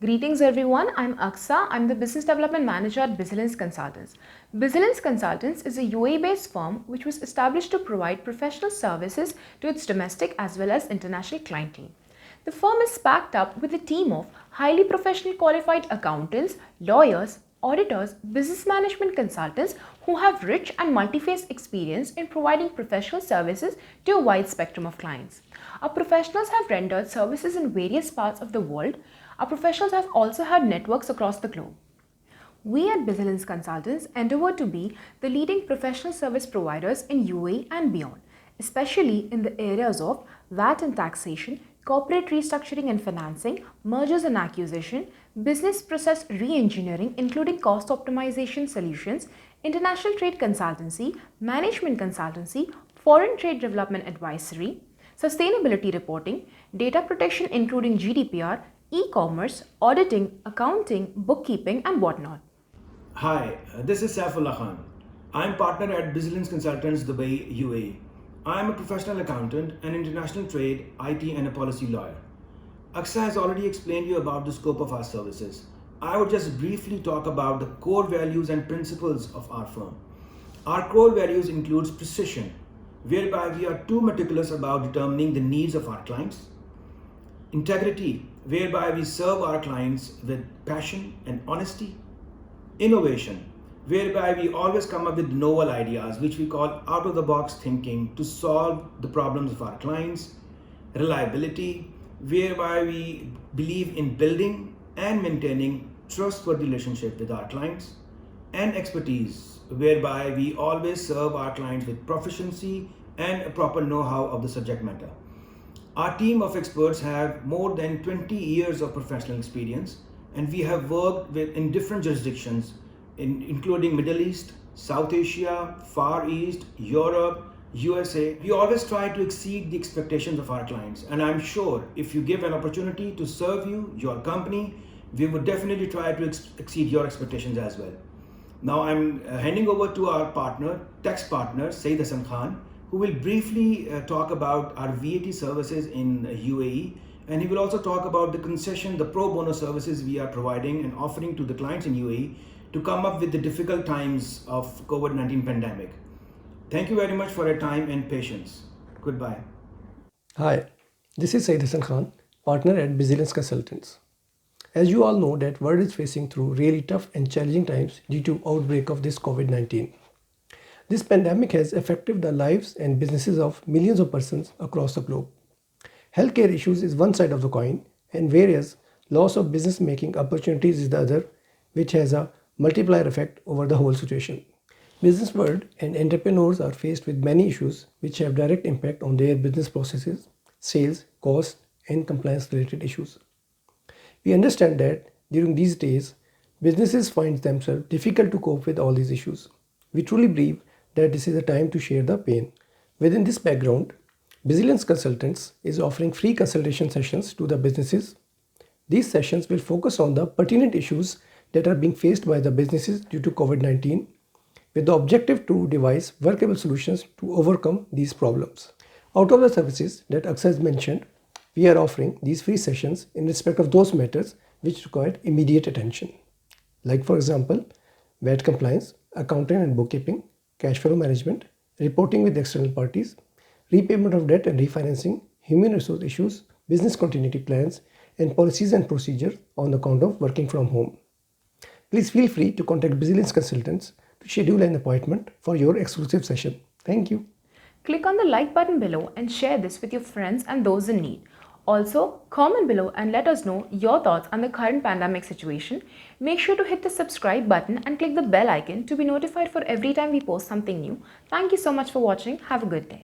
Greetings everyone, I'm Aksa. I'm the Business Development Manager at Bizilance Consultants. Bizilance Consultants is a UAE-based firm which was established to provide professional services to its domestic as well as international clientele. The firm is backed up with a team of highly professional qualified accountants, lawyers, auditors, business management consultants who have rich and multi-phase experience in providing professional services to a wide spectrum of clients. Our professionals have rendered services in various parts of the world. Our professionals have also had networks across the globe. We at Bizilance Consultants endeavor to be the leading professional service providers in UAE and beyond, especially in the areas of VAT and taxation, corporate restructuring and financing, mergers and acquisition, business process re-engineering including cost optimization solutions, international trade consultancy, management consultancy, foreign trade development advisory, sustainability reporting, data protection including GDPR, e-commerce, auditing, accounting, bookkeeping and whatnot. Hi, this is Saifullah Khan. I'm partner at Bizilance Consultants Dubai, UAE. I'm a professional accountant, an international trade, IT and a policy lawyer. Aksa has already explained you about the scope of our services. I would just briefly talk about the core values and principles of our firm. Our core values includes precision, whereby we are too meticulous about determining the needs of our clients. Integrity, whereby we serve our clients with passion and honesty. Innovation, whereby we always come up with novel ideas, which we call out of the box thinking to solve the problems of our clients. Reliability, whereby we believe in building and maintaining trustworthy relationship with our clients. And expertise, whereby we always serve our clients with proficiency and a proper know-how of the subject matter. Our team of experts have more than 20 years of professional experience, and we have worked in different jurisdictions including Middle East, South Asia, Far East, Europe, USA. We always try to exceed the expectations of our clients, and I'm sure if you give an opportunity to serve you, your company, we would definitely try to exceed your expectations as well. Now I'm handing over to our partner, tax partner, Saeed Hassan Khan, who will briefly talk about our VAT services in UAE, and he will also talk about the concession, the pro bono services we are providing and offering to the clients in UAE to come up with the difficult times of COVID-19 pandemic. Thank you very much for your time and patience. Goodbye. Hi, this is Saeed Hassan Khan, partner at Bizilance Consultants. As you all know that world is facing through really tough and challenging times due to outbreak of this COVID-19. This pandemic has affected the lives and businesses of millions of persons across the globe. Healthcare issues is one side of the coin, and whereas loss of business making opportunities is the other, which has a multiplier effect over the whole situation. Business world and entrepreneurs are faced with many issues which have direct impact on their business processes, sales, cost, and compliance related issues. We understand that during these days, businesses find themselves difficult to cope with all these issues. We truly believe that this is a time to share the pain. Within this background, Bizilance Consultants is offering free consultation sessions to the businesses. These sessions will focus on the pertinent issues that are being faced by the businesses due to COVID-19 with the objective to devise workable solutions to overcome these problems. Out of the services that Aksa has mentioned, we are offering these free sessions in respect of those matters which require immediate attention. Like for example, VAT compliance, accounting and bookkeeping, cash flow management, reporting with external parties, repayment of debt and refinancing, human resource issues, business continuity plans, and policies and procedures on account of working from home. Please feel free to contact Bizilance Consultants to schedule an appointment for your exclusive session. Thank you. Click on the like button below and share this with your friends and those in need. Also, comment below and let us know your thoughts on the current pandemic situation. Make sure to hit the subscribe button and click the bell icon to be notified for every time we post something new. Thank you so much for watching. Have a good day.